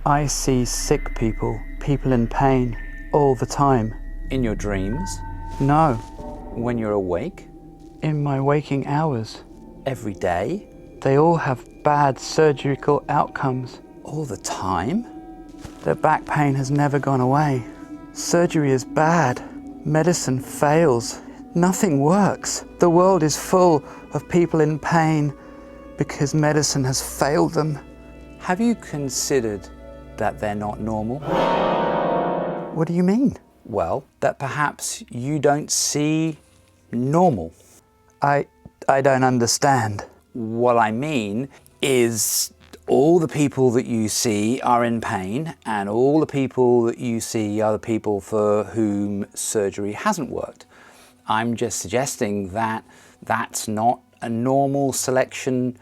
I see sick people, people in pain, all the time. In your dreams? No, When you're awake? in my waking hours. Every day? They all have bad surgical outcomes. All the time? Their back pain has never gone away. Surgery is bad. Medicine fails. Nothing works. The world is full of people in pain because medicine has failed them. Have you considered that they're not normal? What do you mean? Well, that perhaps you don't see normal. I don't understand. What I mean is all the people that you see are in pain, and all the people that you see are the people for whom surgery hasn't worked. I'm just suggesting that that's not a normal selection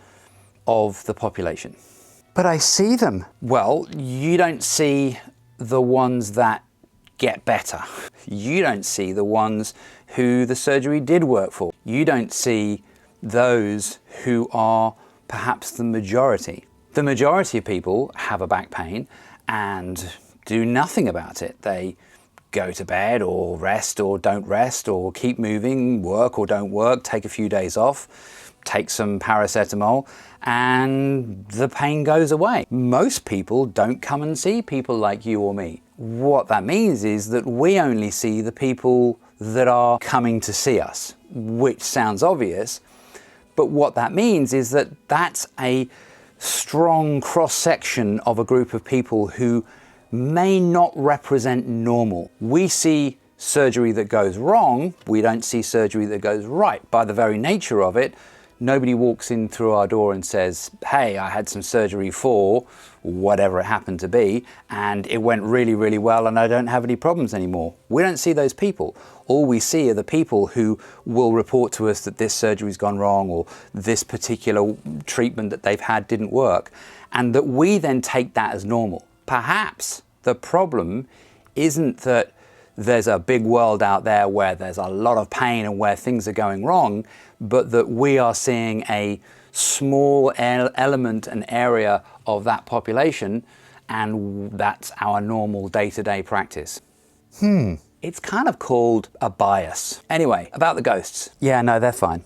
of the population. But I see them. Well, you don't see the ones that get better. You don't see the ones who the surgery did work for. You don't see those who are perhaps the majority. The majority of people have a back pain and do nothing about it. They go to bed or rest or don't rest or keep moving, work or don't work, take a few days off, take some paracetamol, and the pain goes away. Most people don't come and see people like you or me. What that means is that we only see the people that are coming to see us, which sounds obvious, but what that means is that that's a strong cross-section of a group of people who may not represent normal. We see surgery that goes wrong, we don't see surgery that goes right. By the very nature of it, nobody walks in through our door and says, hey, I had some surgery for whatever it happened to be, and it went really, really well, and I don't have any problems anymore. We don't see those people. All we see are the people who will report to us that this surgery's gone wrong or this particular treatment that they've had didn't work, and that we then take that as normal. Perhaps the problem isn't that there's a big world out there where there's a lot of pain and where things are going wrong, but that we are seeing a small element and area of that population, and that's our normal day-to-day practice. It's kind of called a bias. Anyway, about the ghosts. Yeah, no, they're fine.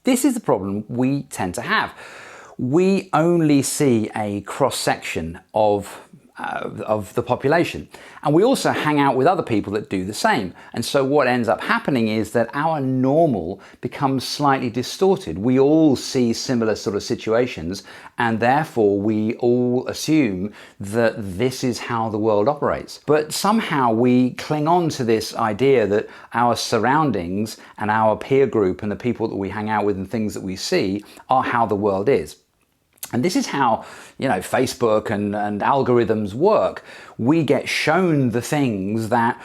This is the problem we tend to have. We only see a cross-section of the population, and we also hang out with other people that do the same, and so what ends up happening is that our normal becomes slightly distorted. We all see similar sort of situations, and therefore we all assume that this is how the world operates. But somehow we cling on to this idea that our surroundings and our peer group and the people that we hang out with and things that we see are how the world is. And this is how, Facebook and algorithms work. We get shown the things that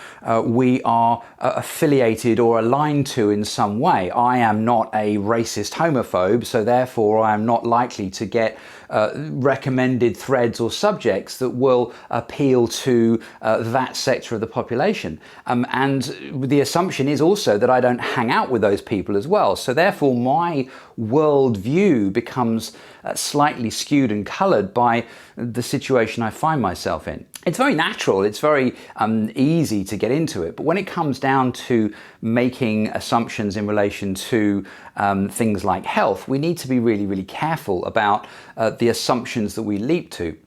we are affiliated or aligned to in some way. I am not a racist homophobe, so therefore I am not likely to get recommended threads or subjects that will appeal to that sector of the population. And the assumption is also that I don't hang out with those people as well. So therefore my worldview becomes slightly skewed and coloured by the situation I find myself in. It's very natural, it's very easy to get into it, but when it comes down to making assumptions in relation to things like health, we need to be really, really careful about the assumptions that we leap to.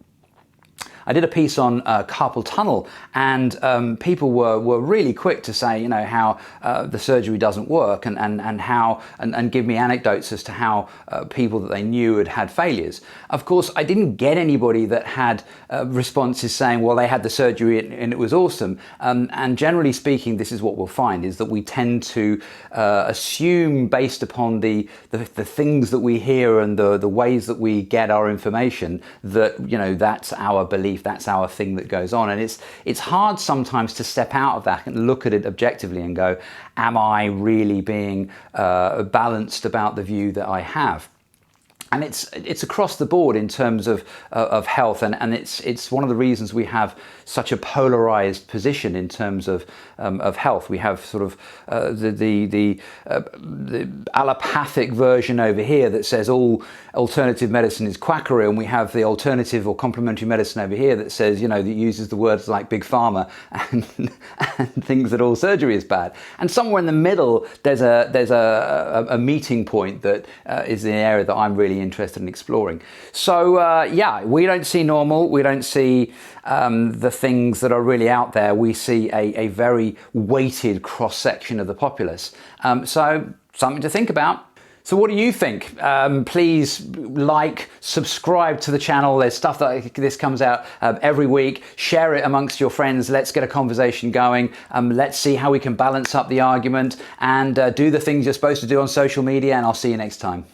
I did a piece on carpal tunnel, and people were really quick to say, how the surgery doesn't work, and give me anecdotes as to how people that they knew had failures. Of course, I didn't get anybody that had responses saying, well, they had the surgery and it was awesome. And generally speaking, this is what we'll find, is that we tend to assume, based upon the things that we hear and the ways that we get our information, that that's our belief, that's our thing that goes on. And it's hard sometimes to step out of that and look at it objectively and go, am I really being balanced about the view that I have? And it's across the board in terms of health, and it's one of the reasons we have such a polarized position in terms of health. We have sort of the allopathic version over here that says all alternative medicine is quackery, and we have the alternative or complementary medicine over here that says, you know, that uses the words like big pharma and thinks that all surgery is bad. And somewhere in the middle, there's a meeting point that is the area that I'm really interested in exploring. So yeah, we don't see normal, we don't see the things that are really out there. We see a very weighted cross-section of the populace. So something to think about. So what do you think? Please like, subscribe to the channel. There's stuff like this comes out every week. Share it amongst your friends. Let's get a conversation going. Let's see how we can balance up the argument and do the things you're supposed to do on social media, and I'll see you next time.